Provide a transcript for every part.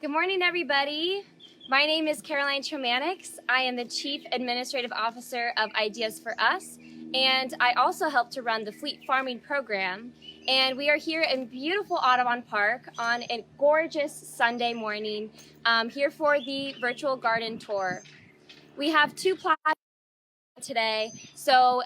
Good morning, everybody. My name is Caroline Chomanics. I am the Chief Administrative Officer of Ideas for Us, and I also help to run the Fleet Farming Program. And we are here in beautiful Audubon Park on a gorgeous Sunday morning here for the virtual garden tour. We have two plots today, so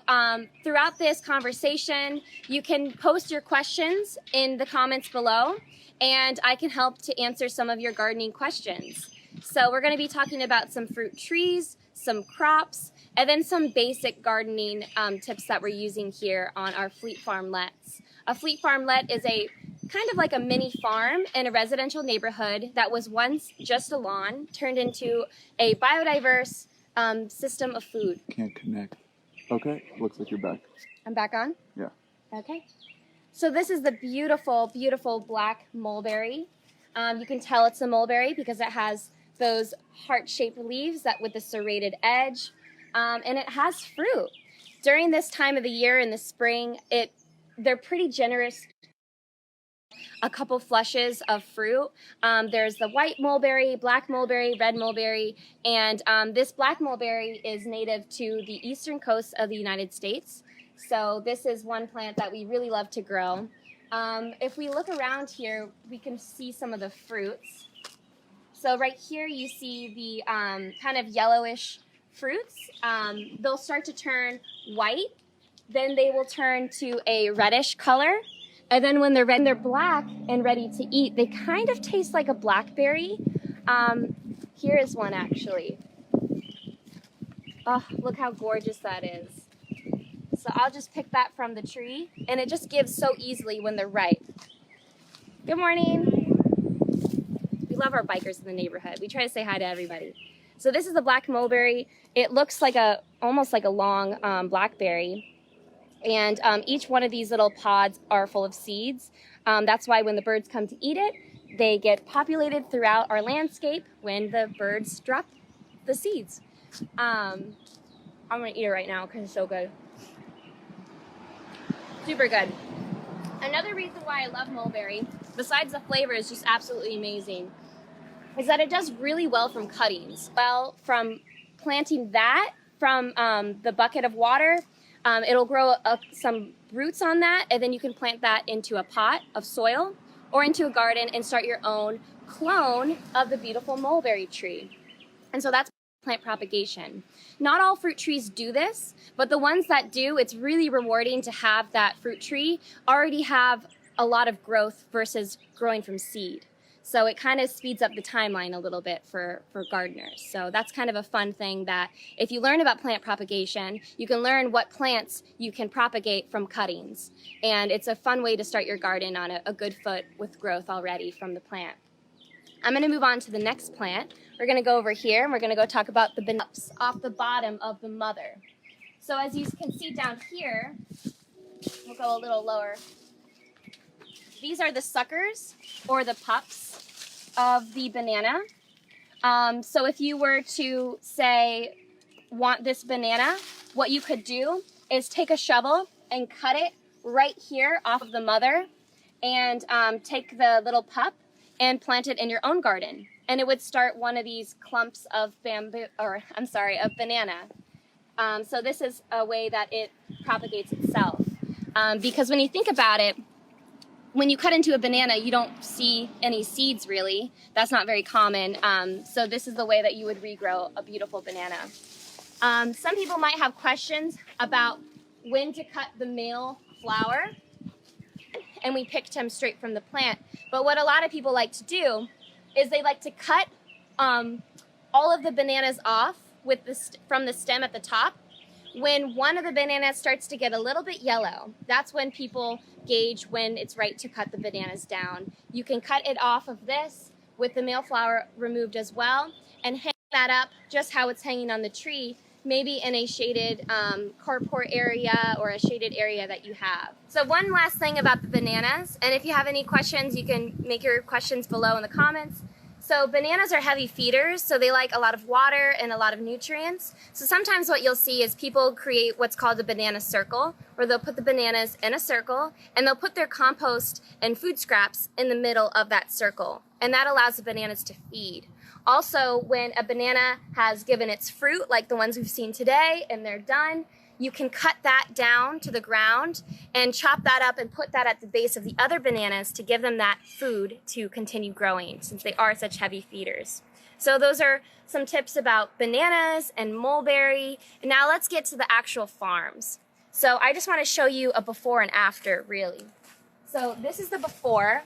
throughout this conversation, you can post your questions in the comments below, and I can help to answer some of your gardening questions. So we're going to be talking about some fruit trees, some crops, and then some basic gardening tips that we're using here on our Fleet Farmlettes. A Fleet Farmlet is a kind of like a mini farm in a residential neighborhood that was once just a lawn, turned into a biodiverse system of food. Can't connect. Okay, looks like you're back. I'm back on? Yeah. Okay. So this is the beautiful, beautiful black mulberry. You can tell it's a mulberry because it has those heart-shaped leaves that with the serrated edge, and it has fruit. During this time of the year in the spring, they're pretty generous. A couple flushes of fruit. There's the white mulberry, black mulberry, red mulberry, and this black mulberry is native to the eastern coast of the United States. So this is one plant that we really love to grow. If we look around here, we can see some of the fruits. So right here you see the kind of yellowish fruits. They'll start to turn white, then they will turn to a reddish color. And then when they're red and they're black and ready to eat, they kind of taste like a blackberry. Here is one actually. Oh, look how gorgeous that is. So I'll just pick that from the tree, and it just gives so easily when they're ripe. Good morning. We love our bikers in the neighborhood. We try to say hi to everybody. So this is the black mulberry. It looks like almost like a long blackberry. And each one of these little pods are full of seeds. That's why when the birds come to eat it, they get populated throughout our landscape when the birds drop the seeds. I'm gonna eat it right now because it's so good. Super good. Another reason why I love mulberry, besides the flavor is just absolutely amazing, is that it does really well from cuttings. Well, from planting that from the bucket of water, it'll grow some roots on that, and then you can plant that into a pot of soil or into a garden and start your own clone of the beautiful mulberry tree. And so that's plant propagation. Not all fruit trees do this, but the ones that do, it's really rewarding to have that fruit tree already have a lot of growth versus growing from seed. So it kind of speeds up the timeline a little bit for gardeners. So that's kind of a fun thing that if you learn about plant propagation, you can learn what plants you can propagate from cuttings. And it's a fun way to start your garden on a good foot with growth already from the plant. I'm going to move on to the next plant. We're going to go over here and we're going to go talk about the bananas off the bottom of the mother. So as you can see down here, we'll go a little lower. These are the suckers or the pups of the banana. So if you were to say, want this banana, what you could do is take a shovel and cut it right here off of the mother and take the little pup and plant it in your own garden. And it would start one of these clumps of of banana. So this is a way that it propagates itself. Because when you think about it, when you cut into a banana, you don't see any seeds really. That's not very common. So this is the way that you would regrow a beautiful banana. Some people might have questions about when to cut the male flower. And we picked him straight from the plant. But what a lot of people like to do is they like to cut all of the bananas off from the stem at the top. When one of the bananas starts to get a little bit yellow, that's when people gauge when it's right to cut the bananas down. You can cut it off of this with the male flower removed as well and hang that up just how it's hanging on the tree, maybe in a shaded carport area or a shaded area that you have. So one last thing about the bananas, and if you have any questions, you can make your questions below in the comments. So bananas are heavy feeders, so they like a lot of water and a lot of nutrients. So sometimes what you'll see is people create what's called a banana circle, where they'll put the bananas in a circle and they'll put their compost and food scraps in the middle of that circle. And that allows the bananas to feed. Also, when a banana has given its fruit, like the ones we've seen today, and they're done, you can cut that down to the ground and chop that up and put that at the base of the other bananas to give them that food to continue growing, since they are such heavy feeders. So those are some tips about bananas and mulberry. And now let's get to the actual farms. So I just want to show you a before and after, really. So this is the before.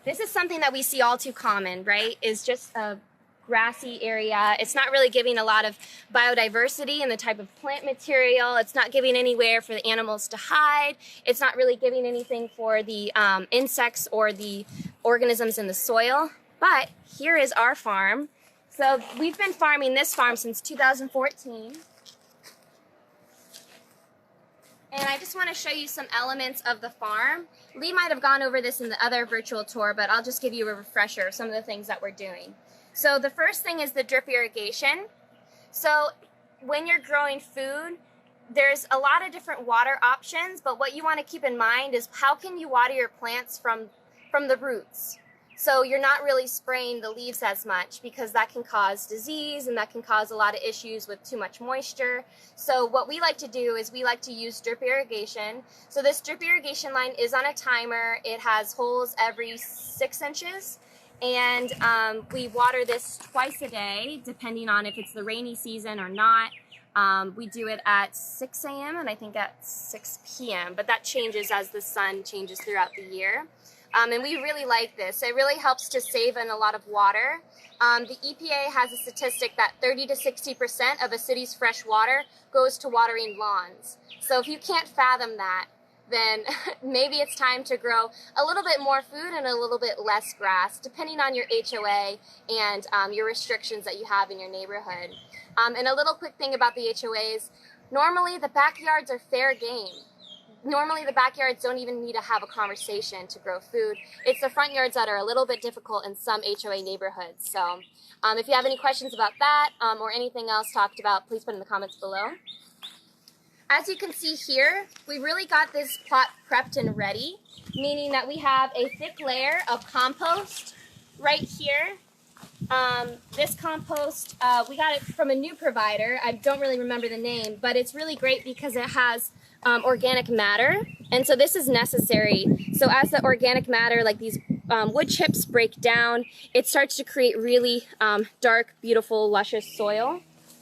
This is something that we see all too common, right? Is just a grassy area. It's not really giving a lot of biodiversity in the type of plant material. It's not giving anywhere for the animals to hide. It's not really giving anything for the insects or the organisms in the soil. But here is our farm. So we've been farming this farm since 2014. And I just want to show you some elements of the farm. Lee might have gone over this in the other virtual tour, but I'll just give you a refresher of some of the things that we're doing. So the first thing is the drip irrigation. So when you're growing food, there's a lot of different water options, but what you want to keep in mind is how can you water your plants from the roots? So you're not really spraying the leaves as much, because that can cause disease and that can cause a lot of issues with too much moisture. So what we like to do is we like to use drip irrigation. So this drip irrigation line is on a timer. It has holes every 6 inches. And we water this twice a day, depending on if it's the rainy season or not. We do it at 6 a.m. and I think at 6 p.m., but that changes as the sun changes throughout the year. And we really like this. It really helps to save in a lot of water. The EPA has a statistic that 30 to 60% of a city's fresh water goes to watering lawns. So if you can't fathom that, then maybe it's time to grow a little bit more food and a little bit less grass, depending on your HOA and your restrictions that you have in your neighborhood. And a little quick thing about the HOAs, normally the backyards are fair game. Normally the backyards don't even need to have a conversation to grow food. It's the front yards that are a little bit difficult in some HOA neighborhoods. So if you have any questions about that or anything else talked about, please put in the comments below. As you can see here, we really got this plot prepped and ready, meaning that we have a thick layer of compost right here. This compost, we got it from a new provider. I don't really remember the name, but it's really great because it has organic matter, and so this is necessary. So as the organic matter, like these wood chips, break down, it starts to create really dark, beautiful, luscious soil.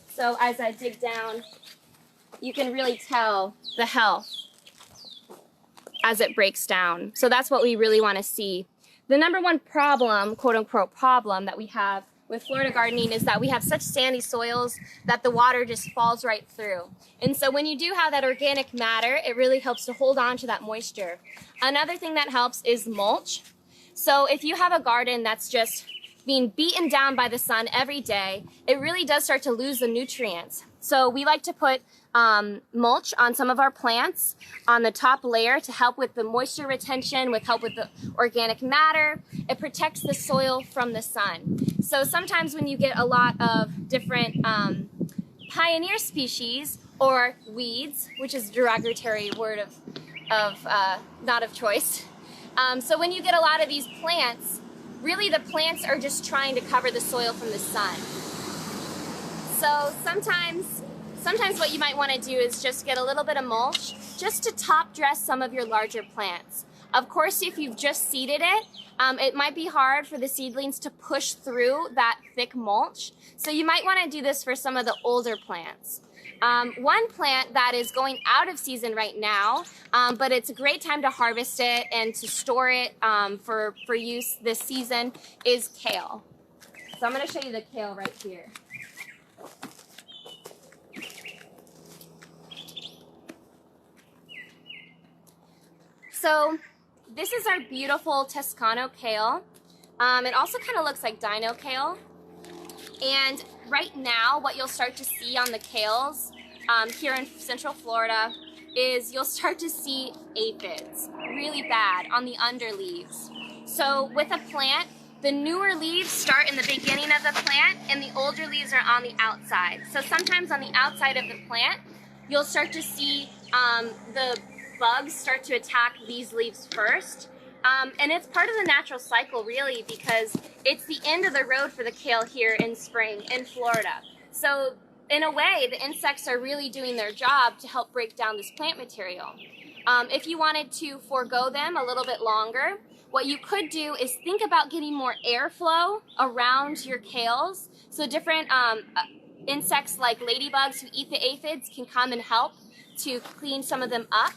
So as I dig down, you can really tell the health as it breaks down. So that's what we really want to see. The number one problem, quote unquote problem, that we have with Florida gardening is that we have such sandy soils that the water just falls right through. And so when you do have that organic matter, it really helps to hold on to that moisture. Another thing that helps is mulch. So if you have a garden that's just being beaten down by the sun every day, it really does start to lose the nutrients. So we like to put mulch on some of our plants on the top layer to help with the moisture retention, help with the organic matter. It protects the soil from the sun. So sometimes when you get a lot of different pioneer species or weeds, which is a derogatory word of not of choice. So when you get a lot of these plants, really the plants are just trying to cover the soil from the sun. So sometimes what you might want to do is just get a little bit of mulch just to top dress some of your larger plants. Of course, if you've just seeded it, it might be hard for the seedlings to push through that thick mulch. So you might want to do this for some of the older plants. One plant that is going out of season right now, but it's a great time to harvest it and to store it for use this season, is kale. So I'm going to show you the kale right here. So this is our beautiful Toscano kale. It also kind of looks like dino kale. And right now, what you'll start to see on the kales here in Central Florida is you'll start to see aphids really bad on the underleaves. So with a plant, the newer leaves start in the beginning of the plant and the older leaves are on the outside. So sometimes on the outside of the plant, you'll start to see the bugs start to attack these leaves first. And it's part of the natural cycle really, because it's the end of the road for the kale here in spring in Florida. So in a way, the insects are really doing their job to help break down this plant material. If you wanted to forego them a little bit longer, what you could do is think about getting more airflow around your kales. So different insects like ladybugs who eat the aphids can come and help to clean some of them up.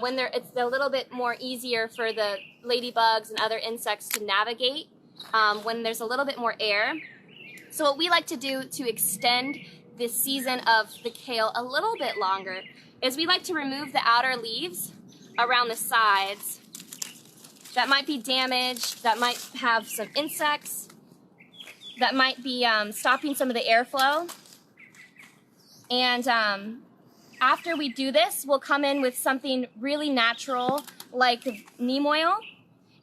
When it's a little bit more easier for the ladybugs and other insects to navigate when there's a little bit more air. So what we like to do to extend this season of the kale a little bit longer is we like to remove the outer leaves around the sides that might be damaged, that might have some insects, that might be stopping some of the airflow. And after we do this, we'll come in with something really natural like neem oil,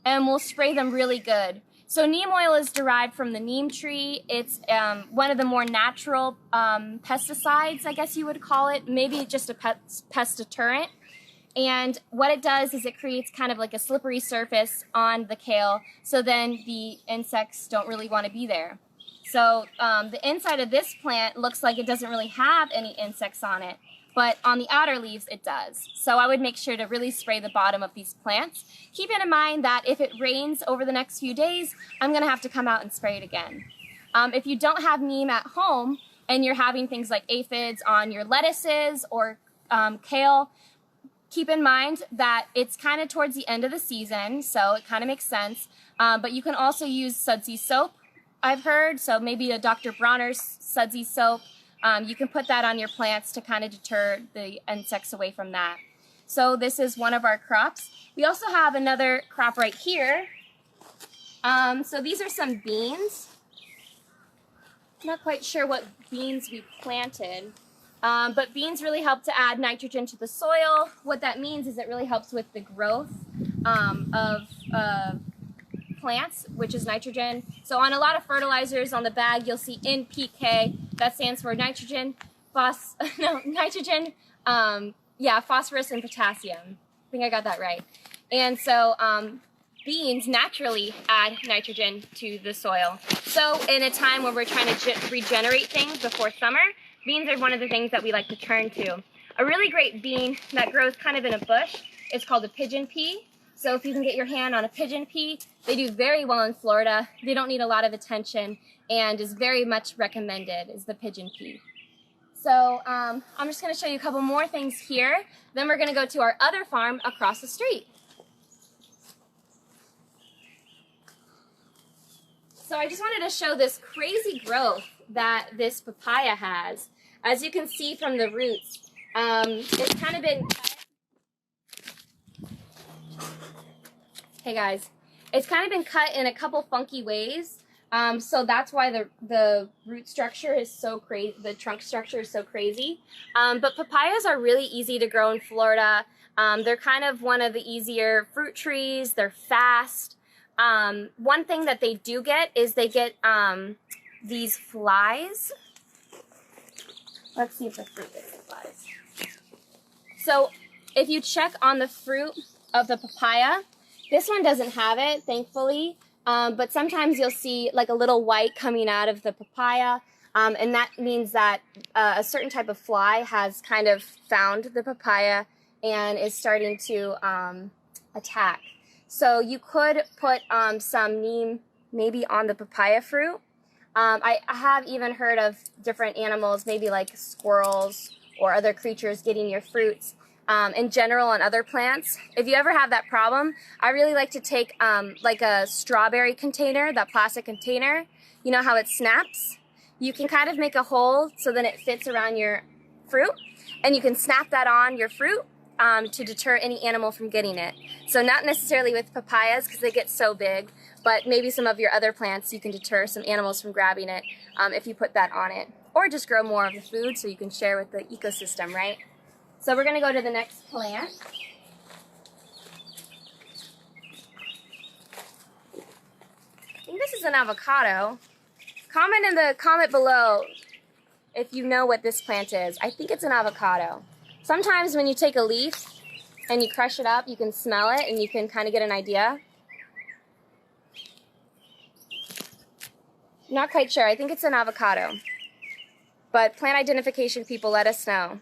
and we'll spray them really good. So neem oil is derived from the neem tree. It's one of the more natural pesticides, I guess you would call it, maybe just a pest deterrent. And what it does is it creates kind of like a slippery surface on the kale, so then the insects don't really want to be there. So the inside of this plant looks like it doesn't really have any insects on it, but on the outer leaves it does. So I would make sure to really spray the bottom of these plants. Keep in mind that if it rains over the next few days, I'm going to have to come out and spray it again. If you don't have neem at home and you're having things like aphids on your lettuces or kale, keep in mind that it's kind of towards the end of the season, so it kind of makes sense. But you can also use sudsy soap, I've heard, so maybe a Dr. Bronner's sudsy soap. You can put that on your plants to kind of deter the insects away from that. So this is one of our crops. We also have another crop right here. So these are some beans. Not quite sure what beans we planted. But beans really help to add nitrogen to the soil. What that means is it really helps with the growth of plants, which is nitrogen. So on a lot of fertilizers on the bag, you'll see NPK. That stands for nitrogen, phosphorus and potassium. I think I got that right. And so beans naturally add nitrogen to the soil. So in a time where we're trying to regenerate things before summer, beans are one of the things that we like to turn to. A really great bean that grows kind of in a bush is called a pigeon pea. So if you can get your hand on a pigeon pea, they do very well in Florida. They don't need a lot of attention and is very much recommended, is the pigeon pea. So I'm just going to show you a couple more things here. Then we're going to go to our other farm across the street. So I just wanted to show this crazy growth that this papaya has. As you can see from the roots, it's kind of been cut. Hey guys, it's kind of been cut in a couple funky ways. So that's why the root structure is so crazy, the trunk structure is so crazy. But papayas are really easy to grow in Florida. They're kind of one of the easier fruit trees. They're fast. One thing that they do get is they get these flies. Let's see if the fruit gets the flies. So if you check on the fruit of the papaya, this one doesn't have it, thankfully. But sometimes you'll see like a little white coming out of the papaya. And that means that a certain type of fly has kind of found the papaya and is starting to attack. So you could put some neem maybe on the papaya fruit. I have even heard of different animals, maybe like squirrels or other creatures getting your fruits. In general on other plants. If you ever have that problem, I really like to take like a strawberry container, that plastic container. You know how it snaps? You can kind of make a hole so then it fits around your fruit, and you can snap that on your fruit to deter any animal from getting it. So not necessarily with papayas because they get so big, but maybe some of your other plants you can deter some animals from grabbing it if you put that on it. Or just grow more of the food so you can share with the ecosystem, right? So we're going to go to the next plant. I think is an avocado. Comment in the comment below if you know what this plant is. I think it's an avocado. Sometimes when you take a leaf and you crush it up, you can smell it and you can kind of get an idea. Not quite sure. I think it's an avocado. But plant identification people, let us know.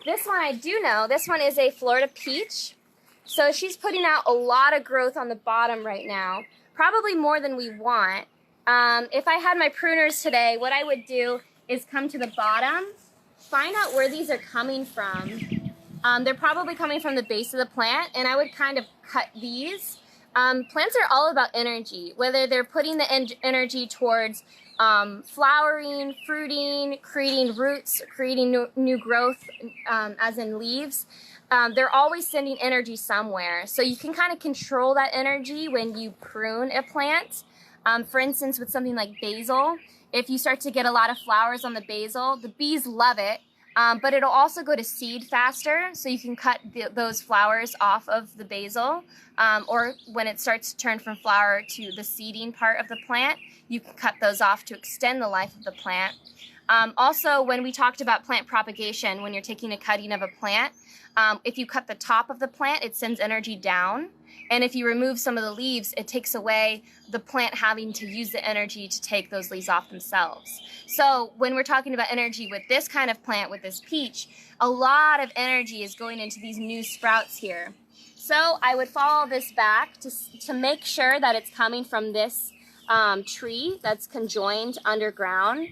This one I do know. This one is a Florida peach. So she's putting out a lot of growth on the bottom right now. Probably more than we want. If I had my pruners today, what I would do is come to the bottom, find out where these are coming from. They're probably coming from the base of the plant, and I would kind of cut these. Plants are all about energy, whether they're putting the energy towards flowering, fruiting, creating roots, creating new growth, as in leaves. They're always sending energy somewhere. So you can kind of control that energy when you prune a plant. For instance, with something like basil, if you start to get a lot of flowers on the basil, the bees love it, but it'll also go to seed faster, so you can cut those flowers off of the basil, or when it starts to turn from flower to the seeding part of the plant, you can cut those off to extend the life of the plant. Also, when we talked about plant propagation, when you're taking a cutting of a plant, if you cut the top of the plant, it sends energy down. And if you remove some of the leaves, it takes away the plant having to use the energy to take those leaves off themselves. So when we're talking about energy with this kind of plant, with this peach, a lot of energy is going into these new sprouts here. So I would follow this back to make sure that it's coming from this tree that's conjoined underground.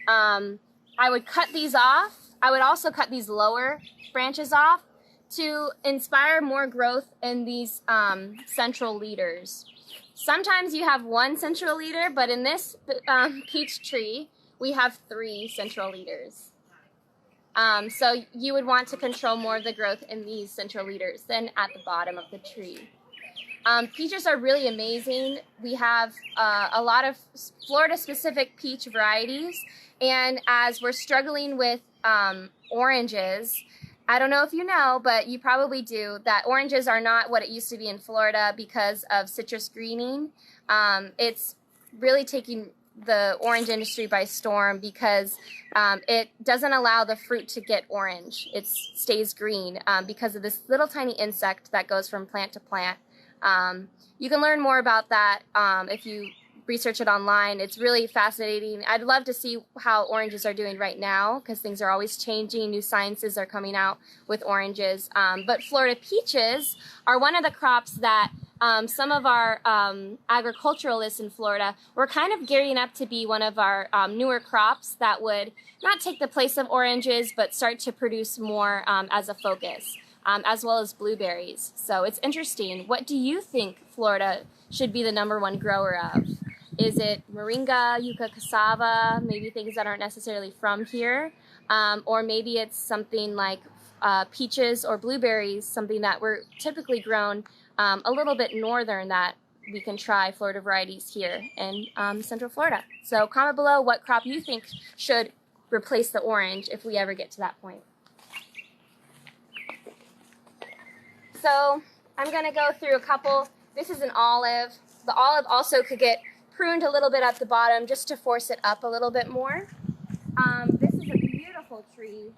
I would cut these off. I would also cut these lower branches off to inspire more growth in these central leaders. Sometimes you have one central leader, but in this peach tree, we have 3 central leaders. So you would want to control more of the growth in these central leaders than at the bottom of the tree. Peaches are really amazing. We have a lot of Florida-specific peach varieties, and as we're struggling with oranges, I don't know if you know, but you probably do, that oranges are not what it used to be in Florida because of citrus greening. It's really taking the orange industry by storm because it doesn't allow the fruit to get orange. It stays green because of this little tiny insect that goes from plant to plant. You can learn more about that if you research it online. It's really fascinating. I'd love to see how oranges are doing right now because things are always changing. New sciences are coming out with oranges. But Florida peaches are one of the crops that some of our agriculturalists in Florida were kind of gearing up to be one of our newer crops that would not take the place of oranges but start to produce more as a focus, as well as blueberries. So it's interesting. What do you think Florida should be the #1 grower of? Is it moringa, yucca, cassava, maybe things that aren't necessarily from here? Or maybe it's something like peaches or blueberries, something that were typically grown a little bit northern that we can try Florida varieties here in Central Florida. So comment below what crop you think should replace the orange if we ever get to that point. So I'm going to go through a couple. This is an olive. The olive also could get pruned a little bit at the bottom just to force it up a little bit more. This is a beautiful tree.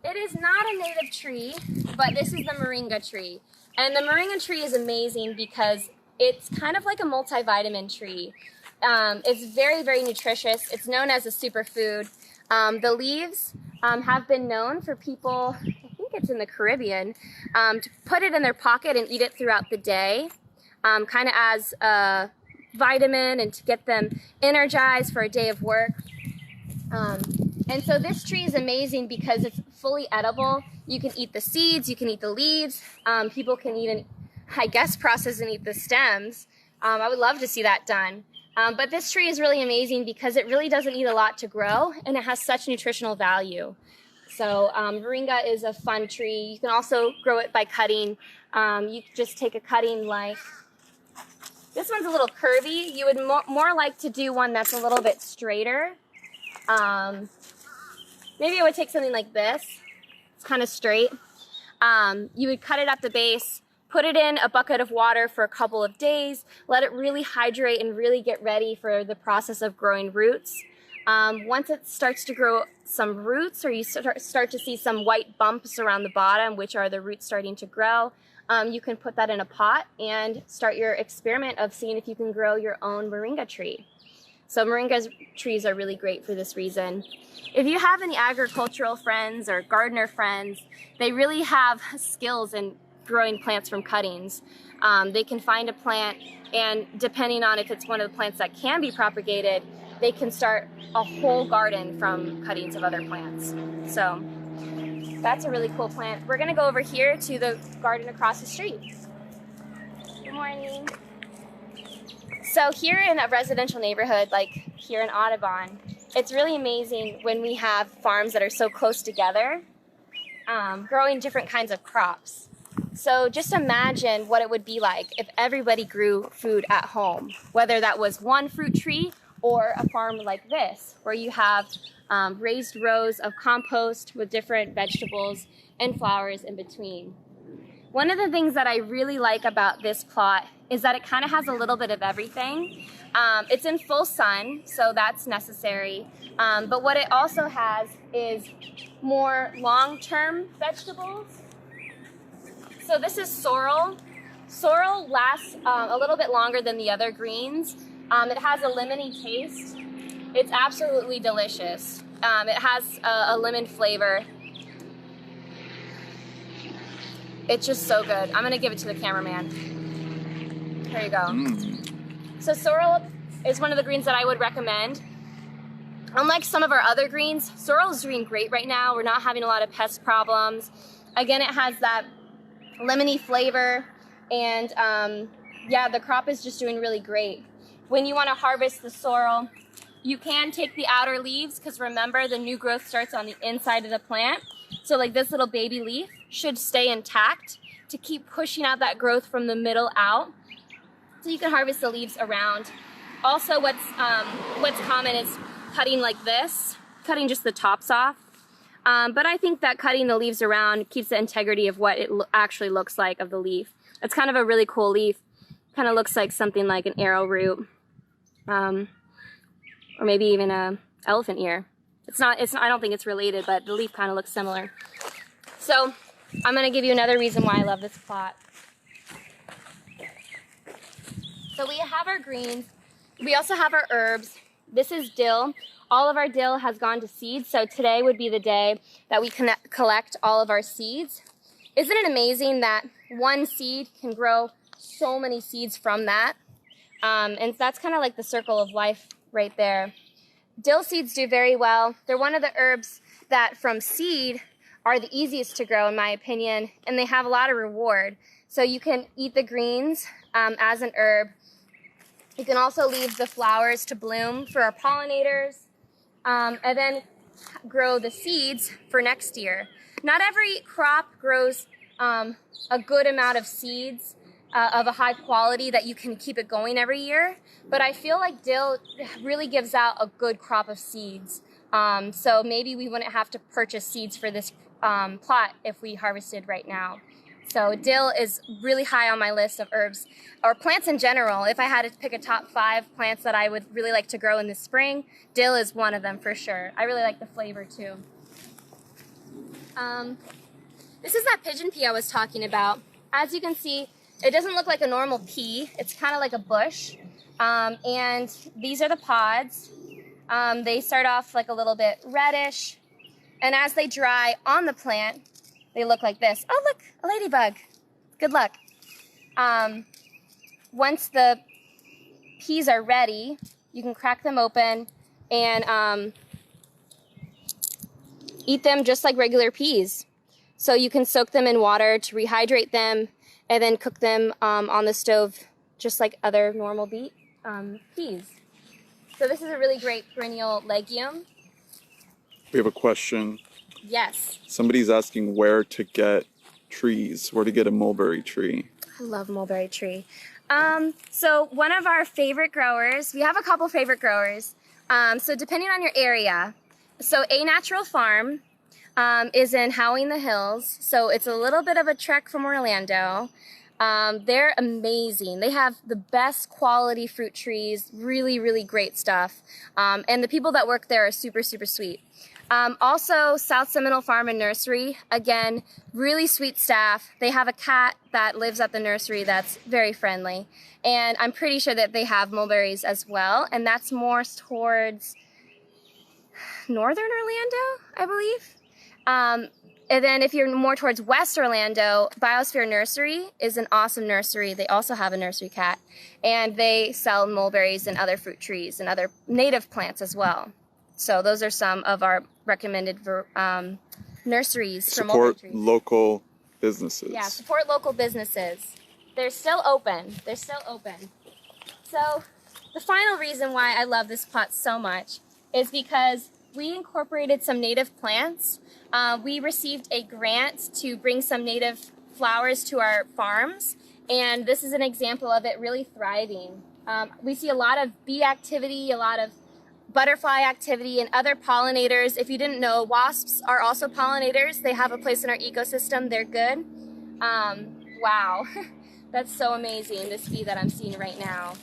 It is not a native tree, but this is the Moringa tree. And the Moringa tree is amazing because it's kind of like a multivitamin tree. It's very, very nutritious. It's known as a superfood. The leaves have been known for people, I think it's in the Caribbean, to put it in their pocket and eat it throughout the day, kind of as a vitamin and to get them energized for a day of work. And so this tree is amazing because it's fully edible. You can eat the seeds, you can eat the leaves. People can even, I guess, process and eat the stems. I would love to see that done. But this tree is really amazing because it really doesn't need a lot to grow and it has such nutritional value. So moringa is a fun tree. You can also grow it by cutting. You just take a cutting like, this one's a little curvy. You would more like to do one that's a little bit straighter. Maybe I would take something like this. It's kind of straight. You would cut it at the base, Put it in a bucket of water for a couple of days, let it really hydrate and really get ready for the process of growing roots. Once it starts to grow some roots, or you start to see some white bumps around the bottom, which are the roots starting to grow, you can put that in a pot and start your experiment of seeing if you can grow your own moringa tree. So moringa trees are really great for this reason. If you have any agricultural friends or gardener friends, they really have skills in growing plants from cuttings. They can find a plant, and depending on if it's one of the plants that can be propagated, they can start a whole garden from cuttings of other plants. So that's a really cool plant. We're gonna go over here to the garden across the street. Good morning. So here in a residential neighborhood, like here in Audubon, it's really amazing when we have farms that are so close together, growing different kinds of crops. So just imagine what it would be like if everybody grew food at home, whether that was one fruit tree or a farm like this, where you have raised rows of compost with different vegetables and flowers in between. One of the things that I really like about this plot is that it kind of has a little bit of everything. It's in full sun, so that's necessary. But what it also has is more long-term vegetables. So this is sorrel. Sorrel lasts a little bit longer than the other greens. It has a lemony taste. It's absolutely delicious. It has a lemon flavor. It's just so good. I'm gonna give it to the cameraman. Here you go. So sorrel is one of the greens that I would recommend. Unlike some of our other greens, sorrel is doing great right now. We're not having a lot of pest problems. Again, it has that lemony flavor, and yeah, the crop is just doing really great. When you want to harvest the sorrel, you can take the outer leaves, because remember, the new growth starts on the inside of the plant. So like this little baby leaf should stay intact to keep pushing out that growth from the middle out. So you can harvest the leaves around. Also, what's common is cutting like this, cutting just the tops off. But I think that cutting the leaves around keeps the integrity of what it actually looks like of the leaf. It's kind of a really cool leaf. Kind of looks like something like an arrowroot, or maybe even a elephant ear. It's not, I don't think it's related, but the leaf kind of looks similar. So I'm gonna give you another reason why I love this plot. So we have our greens. We also have our herbs. This is dill. All of our dill has gone to seed, so today would be the day that we collect all of our seeds. Isn't it amazing that one seed can grow so many seeds from that? And that's kind of like the circle of life right there. Dill seeds do very well. They're one of the herbs that from seed are the easiest to grow, in my opinion, and they have a lot of reward. So you can eat the greens as an herb. You can also leave the flowers to bloom for our pollinators, and then grow the seeds for next year. Not every crop grows a good amount of seeds of a high quality that you can keep it going every year, but I feel like dill really gives out a good crop of seeds. So maybe we wouldn't have to purchase seeds for this plot if we harvested right now. So dill is really high on my list of herbs, or plants in general. If I had to pick a top 5 plants that I would really like to grow in the spring, dill is one of them for sure. I really like the flavor too. This is that pigeon pea I was talking about. As you can see, it doesn't look like a normal pea. It's kind of like a bush. And these are the pods. They start off like a little bit reddish. And as they dry on the plant, they look like this. Oh, look, a ladybug. Good luck. Once the peas are ready, you can crack them open and eat them just like regular peas. So you can soak them in water to rehydrate them and then cook them on the stove just like other normal peas. So this is a really great perennial legume. We have a question. Yes. Somebody's asking where to get trees, where to get a mulberry tree. I love mulberry tree. So one of our favorite growers, we have a couple favorite growers. So depending on your area, so A Natural Farm is in Howling the Hills. So it's a little bit of a trek from Orlando. They're amazing. They have the best quality fruit trees, really, really great stuff. And the people that work there are super, super sweet. Also, South Seminole Farm and Nursery, again, really sweet staff. They have a cat that lives at the nursery that's very friendly. And I'm pretty sure that they have mulberries as well. And that's more towards northern Orlando, I believe. And then if you're more towards West Orlando, Biosphere Nursery is an awesome nursery. They also have a nursery cat. And they sell mulberries and other fruit trees and other native plants as well. So those are some of our recommended nurseries for mulberry trees. Support local businesses. Yeah, support local businesses. They're still open. They're still open. So the final reason why I love this plot so much is because we incorporated some native plants. We received a grant to bring some native flowers to our farms, and this is an example of it really thriving. We see a lot of bee activity, a lot of butterfly activity, and other pollinators. If you didn't know, wasps are also pollinators. They have a place in our ecosystem. They're good. Wow, that's so amazing, this bee that I'm seeing right now.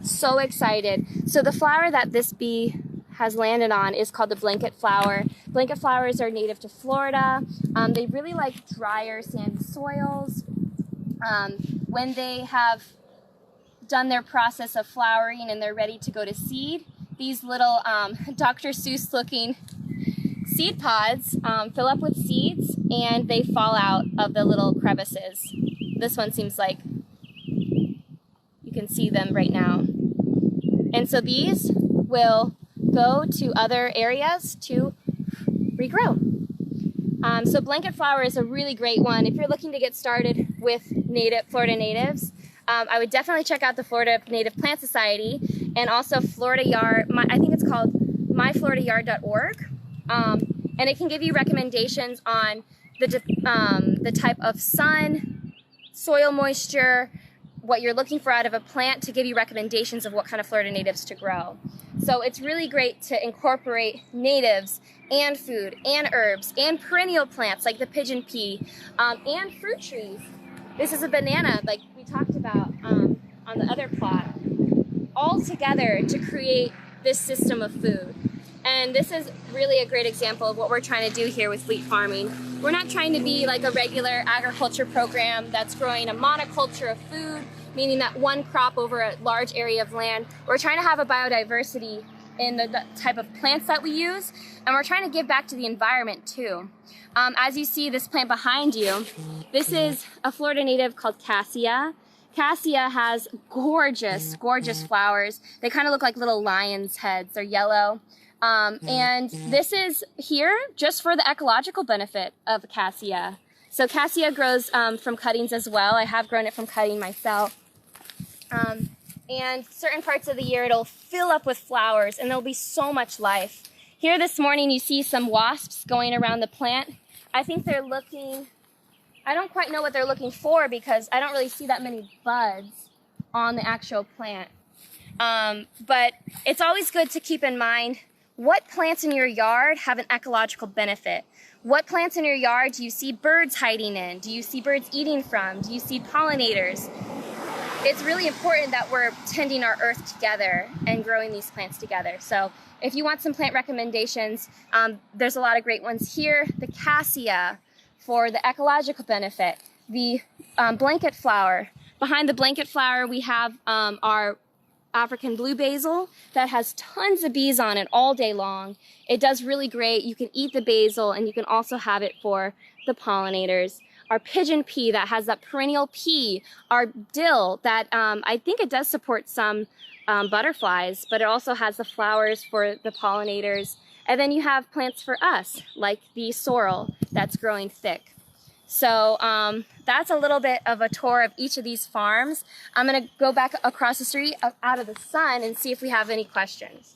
So excited. So the flower that this bee has landed on is called the blanket flower. Blanket flowers are native to Florida. They really like drier, sandy soils. When they have done their process of flowering and they're ready to go to seed, these little Dr. Seuss looking seed pods fill up with seeds and they fall out of the little crevices. This one seems like you can see them right now. And so these will go to other areas to regrow. So blanket flower is a really great one. If you're looking to get started with Florida natives, I would definitely check out the Florida Native Plant Society and also Florida Yard. I think it's called myfloridayard.org, and it can give you recommendations on the type of sun, soil moisture, what you're looking for out of a plant to give you recommendations of what kind of Florida natives to grow. So it's really great to incorporate natives and food and herbs and perennial plants like the pigeon pea and fruit trees. This is a banana like we talked about on the other plot, all together to create this system of food. And this is really a great example of what we're trying to do here with Fleet Farming. We're not trying to be like a regular agriculture program that's growing a monoculture of food, meaning that one crop over a large area of land. We're trying to have a biodiversity in the type of plants that we use, and we're trying to give back to the environment too. As you see this plant behind you, this is a Florida native called Cassia. Cassia has gorgeous, gorgeous flowers. They kind of look like little lion's heads. They're yellow. And this is here just for the ecological benefit of cassia. So cassia grows from cuttings as well. I have grown it from cutting myself. And certain parts of the year it'll fill up with flowers and there'll be so much life. Here this morning you see some wasps going around the plant. I think they're looking, I don't quite know what they're looking for because I don't really see that many buds on the actual plant. But it's always good to keep in mind what plants in your yard have an ecological benefit. What plants in your yard do you see birds hiding in? Do you see birds eating from? Do you see pollinators? It's really important that we're tending our earth together and growing these plants together. So if you want some plant recommendations, there's a lot of great ones here. The cassia for the ecological benefit, the blanket flower. Behind the blanket flower we have our African blue basil that has tons of bees on it all day long. It does really great. You can eat the basil and you can also have it for the pollinators. Our pigeon pea that has that perennial pea. Our dill that I think it does support some butterflies, but it also has the flowers for the pollinators. And then you have plants for us like the sorrel that's growing thick. So that's a little bit of a tour of each of these farms. I'm going to go back across the street out of the sun and see if we have any questions.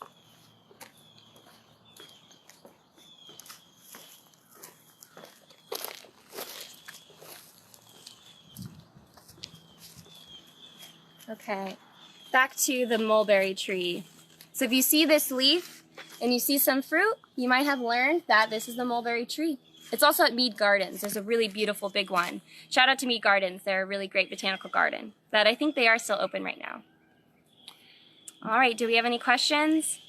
Okay, back to the mulberry tree. So if you see this leaf and you see some fruit, you might have learned that this is the mulberry tree. It's also at Mead Gardens. There's a really beautiful big one. Shout out to Mead Gardens. They're a really great botanical garden that I think they are still open right now. All right, do we have any questions?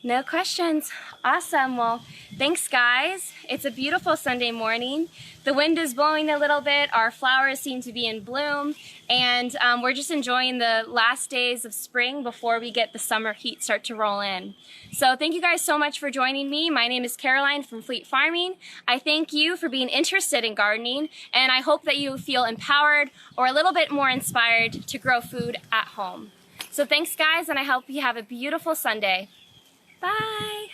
No questions. Awesome. Well, thanks guys. It's a beautiful Sunday morning. The wind is blowing a little bit. Our flowers seem to be in bloom, and we're just enjoying the last days of spring before we get the summer heat start to roll in. So thank you guys so much for joining me. My name is Caroline from Fleet Farming. I thank you for being interested in gardening, and I hope that you feel empowered or a little bit more inspired to grow food at home. So thanks guys, and I hope you have a beautiful Sunday. Bye.